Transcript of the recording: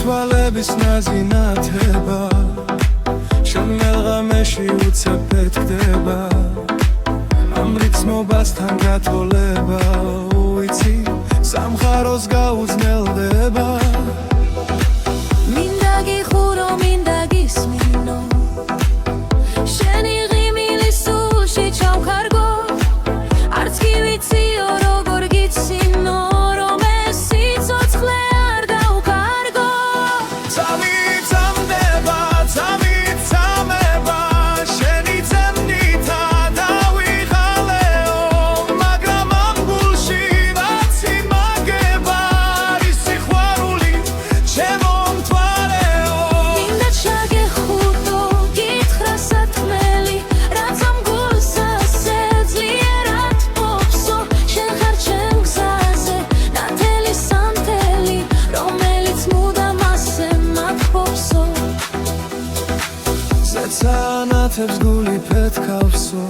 თვალების ნაზინათება შენელ ღამეში უცებ ფეთქდება ამ რიცმობასთან გათოლება უიცი სამხაროს გაუძნელდება მინდა გიხურო მინდა გისმინო შენი ღიმილი სულში ჩავქარგო არც კი ვიციო როგორ გიცინო რომ ეს სიცოცხლე არ დავკარგო წამიწამდება წამიწამება შენი ძემნითა დავიღალეო მაგრამ ამ გულში რაც იმაგება ის სიყვარული ჩემო მთვარეო მინდა ჩაგეხუტო გითხრა სათქმელი რაც ამ გულს ასე ძლიერად ფოფსო შენ ხარ ჩემ გზაზე ნათელი სანთელი რომელიც მუდამ ასე მათფოფსო ზეცანათებს გული ფეთქავსო